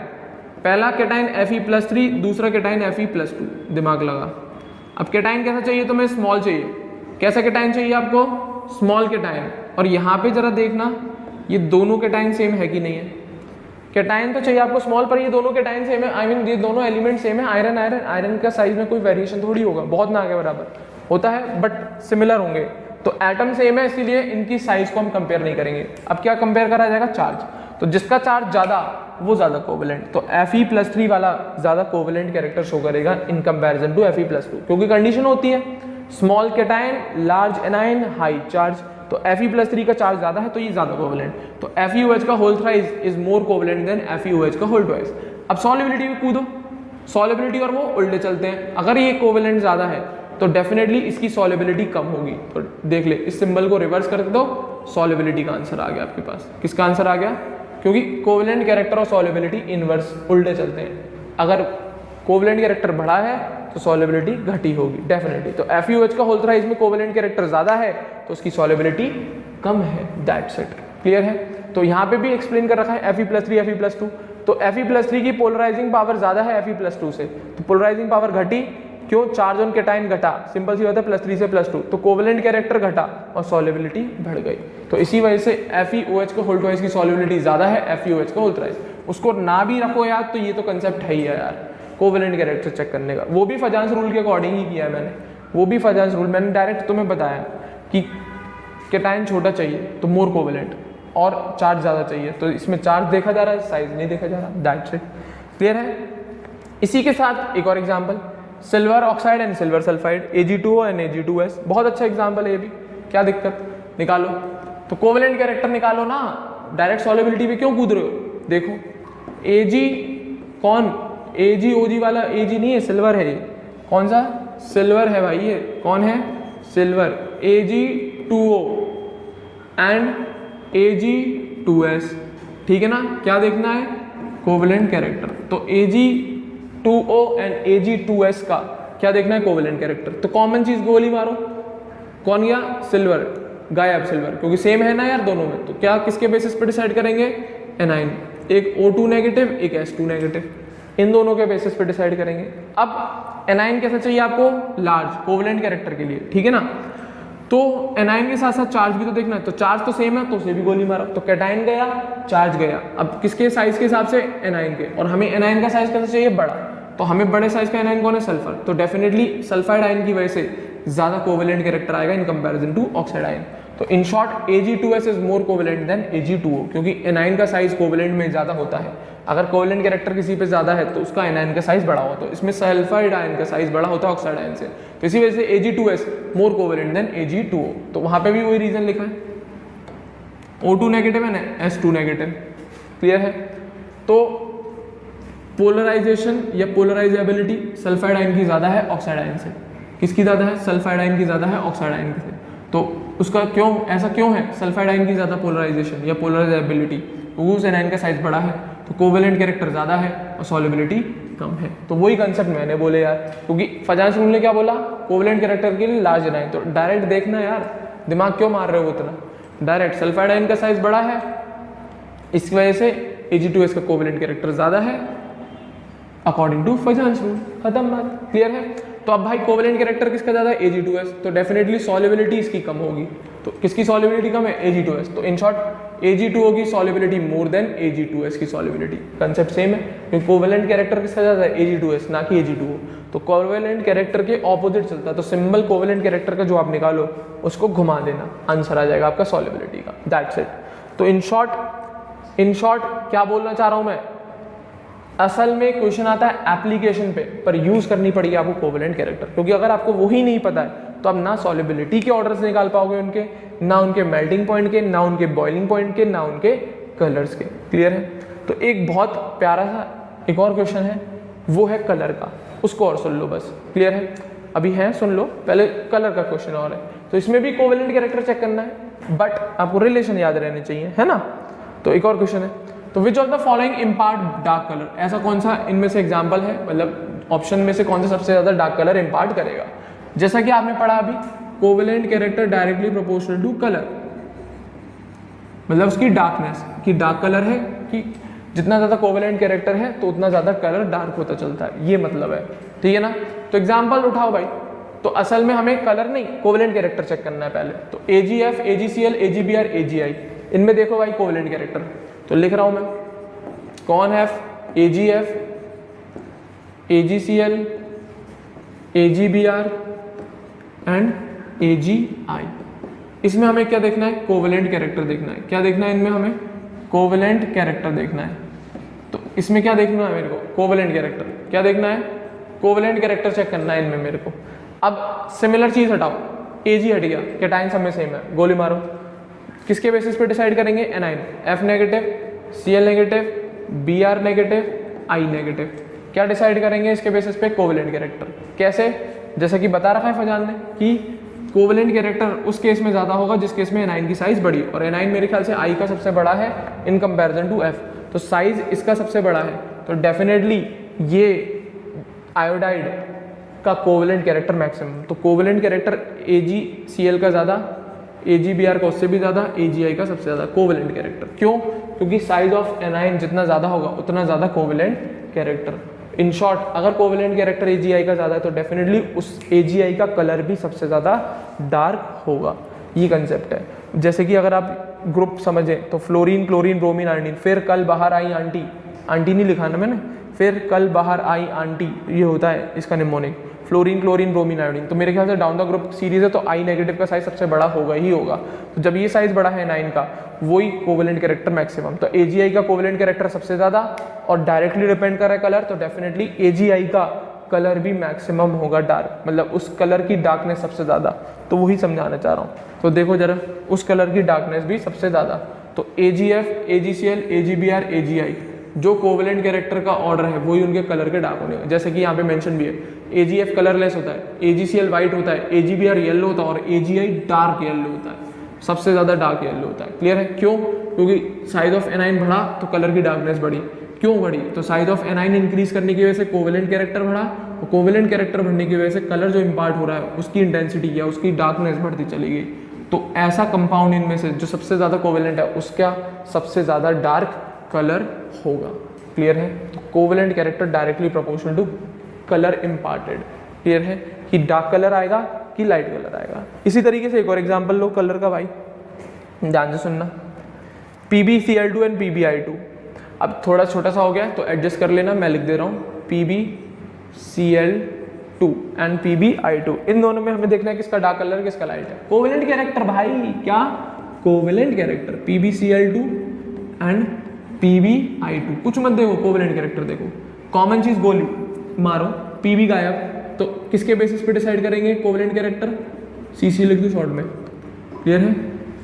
पहला कैटाइन Fe+3, दूसरा कैटाइन Fe+2, दिमाग लगा। अब कैटाइन कैसा चाहिए तुम्हें, स्मॉल चाहिए, कैसा कैटाइन चाहिए आपको, स्मॉल कैटाइन, और यहाँ पे जरा देखना ये दोनों कैटाइन सेम है कि नहीं है, कैटाइन तो चाहिए आपको स्मॉल, पर ये दोनों कैटाइन सेम है, आई मीन ये दोनों एलिमेंट सेम है, आयरन आयरन, आयरन का साइज में कोई वेरिएशन थोड़ी होगा, बहुत ना आगे बराबर होता है बट सिमिलर होंगे, तो एटम सेम है, इसीलिए इनकी साइज को हम कंपेयर नहीं करेंगे। अब क्या कंपेयर करा जाएगा? चार्ज। तो जिसका चार्ज ज़्यादा वो ज़्यादा कोवेलेंट, तो Fe+3 वाला ज़्यादा कोवेलेंट कैरेक्टर शो करेगा इन कंपैरिजन टू Fe+2, क्योंकि कंडीशन होती है small cation large anion high charge, तो Fe+3 का चार्ज ज़्यादा है तो ये ज़्यादा कोवेलेंट, तो FeOH का whole thrice is more covalent than FeOH का होल ट्वाइस। अब सॉल्युबिलिटी में कूदो, सॉल्युबिलिटी और वो उल्टे चलते हैं। अगर ये कोवेलेंट ज़्यादा है तो डेफिनेटली इसकी सॉल्युबिलिटी कम होगी। तो देख ले, इस सिंबल को रिवर्स कर दो, सॉल्युबिलिटी का आंसर आ गया आपके पास। किसका आंसर आ गया? क्योंकि कोवेलेंट कैरेक्टर और सॉल्युबिलिटी इनवर्स उल्टे चलते हैं। अगर कोवेलेंट कैरेक्टर बढ़ा है तो सॉल्युबिलिटी घटी होगी डेफिनेटली। तो FeOH का होल थ्राइस में कोवेलेंट कैरेक्टर ज़्यादा है तो उसकी सॉल्युबिलिटी कम है। That's it. क्लियर है? तो यहाँ पे भी एक्सप्लेन कर रखा है Fe+3 Fe+2। तो Fe+3 की पोलराइजिंग पावर ज़्यादा है Fe+2 से, तो पोलराइजिंग पावर घटी। क्यों? चार्ज ऑन कैटायन घटा, सिंपल सी बात है, +3 से +2, तो कोवेलेंट कैरेक्टर घटा और सॉल्युबिलिटी बढ़ गई। तो इसी वजह से FeOH का होल ट्वाइस की सॉल्युबिलिटी ज़्यादा है FeOH का होल थ्राइस। उसको ना भी रखो याद, तो ये तो कंसेप्ट है ही है यार, कोवेलेंट कैरेक्टर चेक करने का। वो भी फजांस रूल के अकॉर्डिंग ही किया है मैंने, वो भी फजांस रूल मैंने डायरेक्ट तुम्हें बताया कि कैटायन छोटा चाहिए तो मोर कोवेलेंट, और चार्ज ज़्यादा चाहिए तो इसमें चार्ज देखा जा रहा है, साइज नहीं देखा जा रहा। That's it. क्लियर है? इसी के साथ एक और example, silver oxide and silver sulphide, Ag2O and Ag2S। बहुत अच्छा एग्जाम्पल है ये भी, क्या दिक्कत? निकालो। तो कोवेलेंट कैरेक्टर निकालो ना, डायरेक्ट सॉल्युबिलिटी पे क्यों कूद रहे हो? देखो Ag कौन? Ag वाला Ag नहीं है, सिल्वर है ये। कौन सा? सिल्वर है भाई ये। कौन है? सिल्वर। Ag2O एंड Ag2S, ठीक है ना? क्या देखना है? Covalent character. तो Ag2O एंड Ag2S का क्या देखना है? Covalent character. तो कॉमन चीज गोली मारो, कौन गया? सिल्वर, गायब सिल्वर, क्योंकि सेम है ना यार दोनों में। तो क्या किसके बेसिस पे डिसाइड करेंगे? एनाइन, एक O2 नेगेटिव एक H2 नेगेटिव, इन दोनों के बेसिस पे डिसाइड करेंगे। अब एनाइन कैसा चाहिए आपको? लार्ज, कोवेलेंट कैरेक्टर के लिए, ठीक है ना? तो एनाइन के साथ साथ चार्ज भी तो देखना है, तो चार्ज तो सेम है तो उसे भी गोली मारो। तो कैटायन गया, चार्ज गया। अब किसके साइज के हिसाब से? एनाइन के। और हमें एनाइन का साइज कैसा चाहिए? बड़ा, तो हमें बड़े साइज का एनाइन कौन है? सल्फर। तो डेफिनेटली सल्फाइड आयन की वजह से ज्यादा कोवेलेंट कैरेक्टर आएगा in comparison to oxide ion. तो in short Ag2S is more covalent than Ag2O, क्योंकि एनाइन का साइज कोवेलेंट में ज्यादा होता है। अगर कोवेलेंट कैरेक्टर किसी पे ज्यादा है तो उसका एनाइन का साइज बड़ा होता है, इसमें सल्फाइड आयन का साइज बड़ा होता है ऑक्साइड आयन से। तो इसी वजह से Ag2S मोर कोवेलेंट देन Ag2O। तो वहां पे भी वही रीजन लिखा है, O2 नेगेटिव है ना, H2 नेगेटिव। क्लियर है? तो पोलराइजेशन या पोलराइजेबिलिटी सल्फाइड आयन की ज्यादा है ऑक्साइड आयन से। किसकी ज्यादा है? सल्फाइड आयन की ज्यादा है ऑक्साइड आयन से। तो उसका क्यों ऐसा क्यों है? सल्फाइड आयन की ज्यादा पोलराइजेशन या पोलराइजेबिलिटी, उस एनाइन का साइज बड़ा है तो कोवेलेंट कैरेक्टर ज्यादा है और सॉल्युबिलिटी कम है। तो वही कंसेप्ट मैंने बोले यार, क्योंकि फजांस रूल ने क्या बोला? कोवेलेंट कैरेक्टर के लिए लार्ज एनाइन। तो डायरेक्ट देखना यार, दिमाग क्यों मार रहे हो उतना? डायरेक्ट सल्फाइड आयन का साइज बड़ा है, इसकी वजह से Ag2S का कोवेलेंट कैरेक्टर ज्यादा है अकॉर्डिंग टू फजांस रूल। खत्म बात। क्लियर है? तो अब भाई कोवेलेंट कैरेक्टर किसका ज्यादा है? Ag2S। तो डेफिनेटली सॉल्युबिलिटी इसकी कम होगी। तो किसकी सॉल्युबिलिटी कम है? Ag2S। तो इन शॉर्ट Ag2O की सॉल्युबिलिटी मोर देन Ag2S की सॉल्युबिलिटी। कंसेप्ट सेम है, क्योंकि कोवेलेंट कैरेक्टर किसका ज्यादा है? Ag2S, ना कि Ag2O। तो कोवेलेंट कैरेक्टर के ऑपोजिट चलता है, तो सिंबल कोवेलेंट कैरेक्टर का जो आप निकालो उसको घुमा देना, आंसर आ जाएगा आपका सॉल्युबिलिटी का। That's it. तो इन शॉर्ट क्या बोलना चाह रहा हूं मैं? असल में क्वेश्चन आता है एप्लीकेशन पे, पर यूज करनी पड़ेगी आपको कोवेलेंट कैरेक्टर, क्योंकि अगर आपको वही नहीं पता है तो आप ना सॉल्युबिलिटी के ऑर्डर्स निकाल पाओगे उनके, ना उनके मेल्टिंग पॉइंट के, ना उनके बॉइलिंग पॉइंट के, ना उनके कलर्स के। क्लियर है? तो एक बहुत प्यारा सा एक और क्वेश्चन है, वो है कलर का, उसको और सुन लो बस। क्लियर है? अभी है, सुन लो, पहले कलर का क्वेश्चन और है। तो इसमें भी कोवेलेंट कैरेक्टर चेक करना है, बट आपको रिलेशन याद रहने चाहिए, है ना? तो एक और क्वेश्चन है, तो which of the following impart dark colour? ऐसा कौन सा इनमें से एग्जाम्पल है, मतलब ऑप्शन में से कौन सा सबसे ज्यादा डार्क कलर इम्पार्ट करेगा? जैसा कि आपने पढ़ा अभी, covalent character directly proportional to colour, मतलब उसकी डार्कनेस, कि डार्क कलर है कि जितना ज्यादा कोवेलेंट कैरेक्टर है तो उतना ज्यादा कलर डार्क होता चलता है, ये मतलब है। ठीक है ना? तो एग्जाम्पल उठाओ भाई। तो असल में हमें कलर नहीं, कोवेलेंट कैरेक्टर चेक करना है पहले। तो AgF, AgCl, AgBr, AgI, इनमें देखो भाई कोवेलेंट कैरेक्टर, तो लिख रहा हूं मैं, कौन है? AgF, AgCl, AgBr and AgI। इसमें हमें क्या देखना है, कोवेलेंट कैरेक्टर देखना है। क्या देखना है इनमें हमें, कोवेलेंट कैरेक्टर देखना है। तो इसमें क्या देखना है मेरे को, कोवेलेंट कैरेक्टर। क्या देखना है, कोवेलेंट कैरेक्टर चेक करना है इनमें मेरे को। अब सिमिलर चीज हटाओ, एजी हट गया, कैटाइन सब में सेम है, गोली मारो। किसके बेसिस पे डिसाइड करेंगे, anion, F negative, CL negative, BR negative, I negative. क्या डिसाइड करेंगे इसके बेसिस पे, कोवेलेंट कैरेक्टर। कैसे, जैसे कि बता रखा है फजान ने कि कोवेलेंट कैरेक्टर उस केस में ज्यादा होगा जिस केस में एनाइन की साइज बड़ी, और एनाइन मेरे ख्याल से आई का सबसे बड़ा है इन कंपैरिजन टू एफ, तो साइज इसका सबसे बड़ा है, तो डेफिनेटली ये आयोडाइड का कोवेलेंट कैरेक्टर मैक्सिमम। तो कोवेलेंट कैरेक्टर AgCl का ज़्यादा, AgBr का उससे भी ज़्यादा, AgI का सबसे ज़्यादा कोवेलेंट कैरेक्टर। क्यों, क्योंकि साइज ऑफ एनाइन जितना ज़्यादा होगा उतना ज़्यादा कोवेलेंट कैरेक्टर। इन शॉर्ट, अगर कोवेलेंट कैरेक्टर AgI का ज़्यादा है तो डेफिनेटली उस AgI का कलर भी सबसे ज़्यादा डार्क होगा। ये कंसेप्ट है। जैसे कि अगर आप ग्रुप समझें तो फ्लोरीन, क्लोरीन, ब्रोमीन, आयोडीन, फिर कल बाहर आई आंटी, आंटी नहीं लिखा ना मैंने, फिर कल बाहर आई आंटी, ये होता है इसका mnemonic, fluorine, chlorine, bromine, iodine. तो मेरे ख्याल से डाउन द ग्रुप सीरीज है तो आई नेगेटिव का साइज सबसे बड़ा होगा ही होगा। तो जब ये साइज बड़ा है 9 का, वही कोवेलेंट कैरेक्टर मैक्सिमम। तो AgI का कोवेलेंट कैरेक्टर सबसे ज़्यादा और डायरेक्टली डिपेंड कर रहा है कलर, तो डेफिनेटली AgI का कलर भी मैक्सिमम होगा डार्क, मतलब उस कलर की डार्कनेस सबसे ज़्यादा। तो वही समझाना चाह रहा हूँ। तो देखो जरा, उस कलर की डार्कनेस भी सबसे ज़्यादा। तो AgF, AgCl, AgBr, AgI जो कोवेलेंट कैरेक्टर का ऑर्डर है वही उनके कलर के डार्क होने, जैसे कि यहाँ पे मेंशन भी है। AgF कलरलेस होता है, AgCl वाइट होता है, AgBr येलो होता है और AgI डार्क येलो होता है, सबसे ज़्यादा डार्क येलो होता है। क्लियर है? क्यों? क्योंकि साइज ऑफ एनाइन बढ़ा तो कलर की डार्कनेस बढ़ी। क्यों बढ़ी? तो साइज ऑफ एनाइन इंक्रीज करने की वजह से कोवेलेंट कैरेक्टर बढ़ा, और कोवेलेंट कैरेक्टर बढ़ने की वजह से कलर जो इम्पार्ट हो रहा है उसकी इंटेंसिटी या उसकी डार्कनेस बढ़ती चली गई। तो ऐसा कंपाउंड इनमें से जो सबसे ज़्यादा कोवेलेंट है उसका सबसे ज़्यादा डार्क कलर होगा। क्लियर है? तो covalent character directly proportional to colour imparted. Clear है कि डार्क कलर आएगा कि लाइट कलर आएगा। इसी तरीके से एक और एग्जांपल लो कलर का भाई, ध्यान से सुनना। PbCl2 and PbI2। अब थोड़ा छोटा सा हो गया तो एडजस्ट कर लेना, मैं लिख दे रहा हूँ PbCl2 एंड PbI2। इन दोनों में हमें देखना है किसका डार्क कलर किसका लाइट है। कोवेलेंट कैरेक्टर भाई, क्या covalent character, PbCl2 and PbI2। कुछ मत देखो, कोवेलेंट कैरेक्टर देखो। कॉमन चीज गोली मारो, Pb गायब, तो किसके बेसिस पे डिसाइड करेंगे कोवेलेंट कैरेक्टर? CC लिख दो शॉर्ट में। क्लियर है?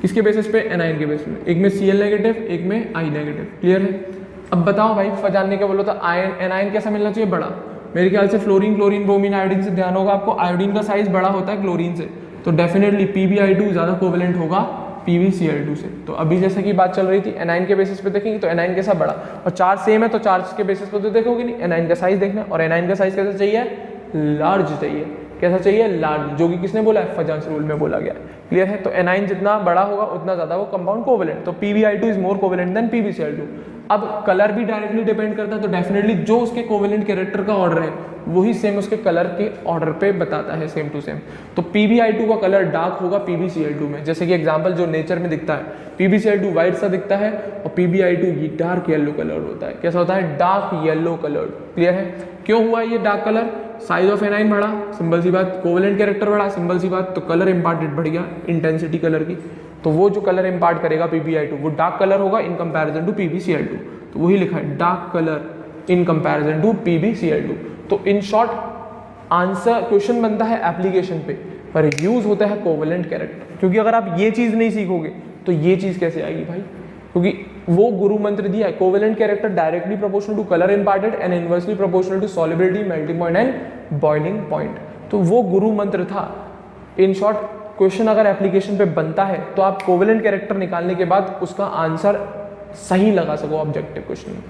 किसके बेसिस पे? एनाइन के बेसिस पे। एक में Cl नेगेटिव, एक में I नेगेटिव। क्लियर है? अब बताओ भाई, जानने क्या बोलो था, आयन एनाइन कैसा मिलना चाहिए? बड़ा। मेरे ख्याल से फ्लोरीन, क्लोरीन, ब्रोमीन, आयोडीन से ध्यान होगा आपको, आयोडीन का साइज बड़ा होता है क्लोरीन से, तो डेफिनेटली PbI2 ज़्यादा कोवेलेंट होगा PbCl2 से। तो अभी जैसे कि बात चल रही थी एनाइन के बेसिस पे देखेंगे तो एनाइन कैसा बड़ा, और चार्ज सेम है तो चार्ज के बेसिस पे तो देखोगे नहीं, एनाइन का साइज देखना। और एनाइन का साइज कैसा चाहिए? लार्ज चाहिए। कैसा चाहिए? लार्ज, जो कि किसने बोला है? फजांस रूल में बोला गया है। क्लियर है? तो एनाइन जितना बड़ा होगा उतना ज्यादा वो कंपाउंड कोवेलेंट, तो PbI2 is more covalent then PbCl2। अब कलर भी डायरेक्टली डिपेंड करता है, तो डेफिनेटली जो उसके कोवेलेंट कैरेक्टर का ऑर्डर है वही सेम उसके कलर के ऑर्डर पे बताता है, सेम टू सेम। तो PbI2 का कलर डार्क होगा PbCl2 में, जैसे कि एग्जांपल जो नेचर में दिखता है, PbCl2 व्हाइट सा दिखता है और PbI2 ये डार्क येलो कलर होता है। कैसा होता है? Dark yellow colour. क्लियर है? क्यों हुआ ये dark colour? Size of anion बढ़ा, सिंपल सी बात। कोवेलेंट कैरेक्टर बढ़ा, सिंपल सी बात। तो कलर इम्पार्टेड बढ़ गया, इंटेंसिटी कलर की। तो वो जो कलर इम्पार्ट करेगा PbI2 वो डार्क कलर होगा इन कंपैरिजन टू PbCl2। तो वही लिखा है, dark colour in comparison to PbCl2। तो इन शॉर्ट आंसर क्वेश्चन बनता है एप्लीकेशन पे, पर यूज होता है कोवेलेंट कैरेक्टर। क्योंकि अगर आप ये चीज नहीं सीखोगे तो ये चीज कैसे आएगी भाई? क्योंकि वो गुरु मंत्र दिया है, covalent character directly proportional to colour imparted and inversely proportional to solubility, melting point and boiling point. तो वो गुरु मंत्र था। इन शॉर्ट क्वेश्चन अगर एप्लीकेशन पे बनता है तो आप कोवेलेंट कैरेक्टर निकालने के बाद उसका आंसर सही लगा सको ऑब्जेक्टिव क्वेश्चन में।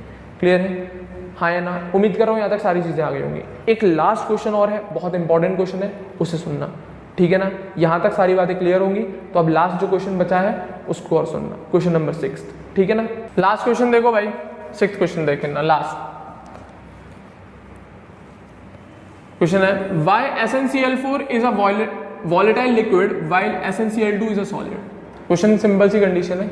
क्लियर है? हाँ या ना? उम्मीद कर रहा हूँ यहाँ तक सारी चीजें आ गई होंगी। एक लास्ट क्वेश्चन और है, बहुत इंपॉर्टेंट क्वेश्चन है, उसे सुनना। ठीक है ना? यहाँ तक सारी बातें क्लियर होंगी, तो अब लास्ट जो क्वेश्चन बचा है उसको और सुनना, क्वेश्चन नंबर 6। ठीक है ना? लास्ट क्वेश्चन देखो भाई, 6th क्वेश्चन देखना, लास्ट क्वेश्चन है, why SnCl4 is a volatile liquid while SnCl2 is a solid। Question simple सी कंडीशन है,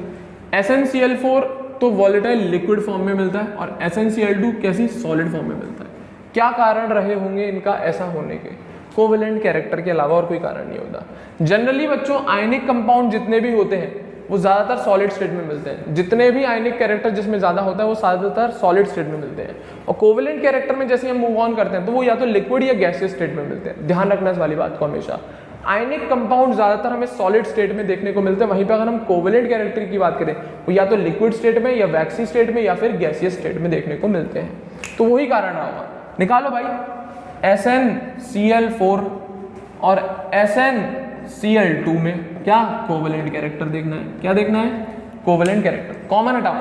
SnCl4 तो वॉलेटाइल लिक्विड फॉर्म में मिलता है और SnCl2 कैसी? सॉलिड फॉर्म में मिलता है। क्या कारण रहे होंगे इनका ऐसा होने के? कोवेलेंट कैरेक्टर के अलावा और कोई कारण नहीं होता। जनरली बच्चों आयनिक कंपाउंड जितने भी होते हैं वो ज़्यादातर सॉलिड स्टेट में मिलते हैं। जितने भी आयनिक कैरेक्टर जिसमें ज़्यादा होता है वो ज़्यादातर सॉलिड स्टेट में मिलते हैं। और कोवेलेंट कैरेक्टर में जैसे हम मूव ऑन करते हैं तो वो या तो लिक्विड या गैसियस स्टेट में मिलते हैं। ध्यान रखना इस वाली बात को हमेशा। आयनिक कंपाउंड ज़्यादातर हमें सॉलिड स्टेट में देखने को मिलते हैं, वहीं पर अगर हम कोवेलेंट कैरेक्टर की बात करें वो या तो लिक्विड स्टेट में या वैक्सी स्टेट में या फिर गैसियस स्टेट में देखने को मिलते हैं। तो वही कारण रहा होगा। निकालो भाई, SnCl4 और SnCl2 में क्या कोवेलेंट कैरेक्टर देखना है। क्या देखना है? Covalent character. कॉमन हटाओ,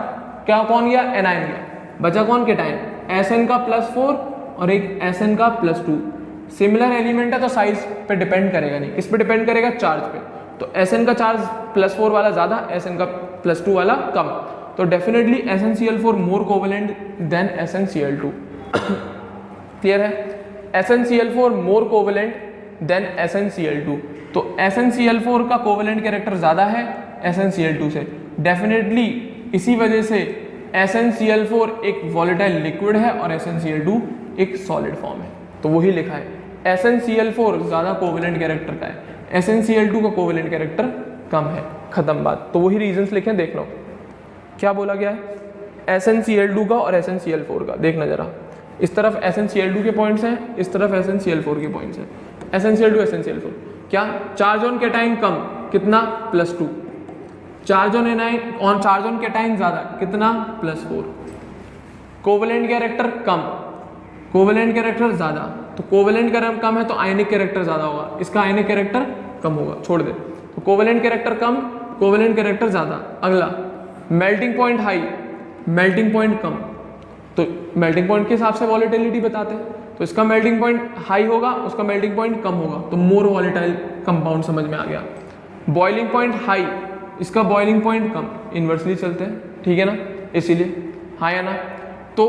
क्या कौन गया? एनायन गया, बचा कौन? केटायन। Sn का +4 और एक Sn का +2। सिमिलर एलिमेंट है तो साइज पे डिपेंड करेगा नहीं। किस पे डिपेंड करेगा? चार्ज पे। तो Sn का चार्ज +4 वाला ज़्यादा, Sn का +2 वाला कम। तो डेफिनेटली SnCl4 मोर कोवेलेंट देन SnCl2। क्लियर है? SnCl4 मोर कोवेलेंट देन SnCl2। तो SnCl4 का कोवेलेंट कैरेक्टर ज़्यादा है SnCl2 से। डेफिनेटली इसी वजह से SnCl4 एक वॉलेटाइल लिक्विड है और SnCl2 एक सॉलिड फॉर्म है। तो वही लिखा है, SnCl4 ज़्यादा कोवेलेंट कैरेक्टर का है, SnCl2 का कोवेलेंट कैरेक्टर कम है। खत्म बात। तो वही रीजंस लिखे, देख लो क्या बोला गया है SnCl2 का और SnCl4 का। देखना जरा, इस तरफ SnCl2 के पॉइंट्स हैं, इस तरफ SnCl4 के पॉइंट्स हैं। SnCl2 SnCl4 क्या? चार्ज ऑन कैटाइन कम, कितना? +2। Charge on A9 on charge on cation ज़्यादा, कितना? +4। कोवेलेंट कैरेक्टर कम, कोवेलेंट कैरेक्टर ज़्यादा। तो कोवेलेंट कैरेक्टर कम है तो आयनिक कैरेक्टर ज़्यादा होगा, इसका आयनिक कैरेक्टर कम होगा, छोड़ दे। तो कोवेलेंट कैरेक्टर कम, कोवेलेंट कैरेक्टर ज़्यादा। अगला, melting point high, melting point कम। तो मेल्टिंग पॉइंट के हिसाब से वॉलेटिलिटी बताते हैं। तो इसका मेल्टिंग पॉइंट हाई होगा, उसका मेल्टिंग पॉइंट कम होगा, तो मोर वॉलेटाइल कंपाउंड समझ में आ गया। बॉइलिंग पॉइंट हाई, इसका बॉइलिंग पॉइंट कम, इन्वर्सली चलते हैं, ठीक है ना, इसीलिए हाँ या ना। तो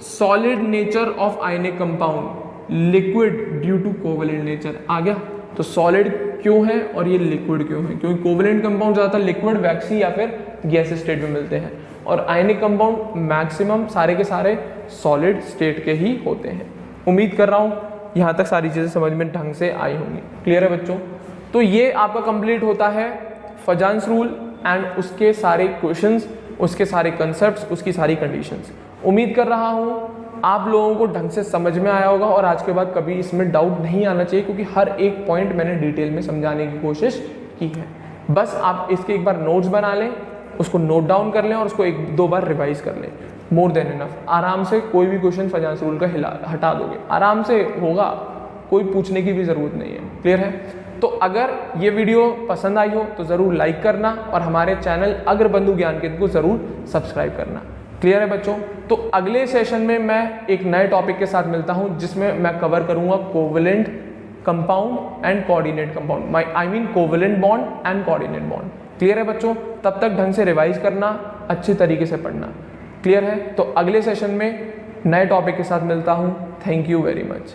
solid nature of ionic compound, liquid due to covalent nature आ गया। तो सॉलिड क्यों है और ये लिक्विड क्यों है? क्योंकि कोवेलेंट कंपाउंड ज़्यादातर लिक्विड, वैक्सी या फिर गैस स्टेट में मिलते हैं और आयनिक कंपाउंड मैक्सिमम सारे के सारे सॉलिड स्टेट के ही होते हैं। उम्मीद कर रहा हूँ यहाँ तक सारी चीज़ें समझ में ढंग से आई होंगी। क्लियर है बच्चों? तो ये आपका कंप्लीट होता है फजान्स रूल एंड उसके सारे क्वेश्चंस, उसके सारे कंसेप्ट्स, उसकी सारी कंडीशंस। उम्मीद कर रहा हूँ आप लोगों को ढंग से समझ में आया होगा और आज के बाद कभी इसमें डाउट नहीं आना चाहिए, क्योंकि हर एक पॉइंट मैंने डिटेल में समझाने की कोशिश की है। बस आप इसके एक बार नोट्स बना लें, उसको नोट डाउन कर लें और उसको 1-2 बार रिवाइज कर लें। More than enough. आराम से कोई भी क्वेश्चन फजान्स रूल का हटा दोगे, आराम से होगा, कोई पूछने की भी ज़रूरत नहीं है। क्लियर है? तो अगर ये वीडियो पसंद आई हो तो ज़रूर लाइक करना और हमारे चैनल अग्रबंधु ज्ञान केंद्र को ज़रूर सब्सक्राइब करना। क्लियर है बच्चों? तो अगले सेशन में मैं एक नए टॉपिक के साथ मिलता हूं जिसमें मैं कवर करूंगा covalent compound and coordinate compound, I mean covalent bond and coordinate bond. Clear है बच्चों? तब तक ढंग से रिवाइज करना, अच्छी तरीके से पढ़ना। क्लियर है? तो अगले सेशन में नए टॉपिक के साथ मिलता हूं। Thank you very much.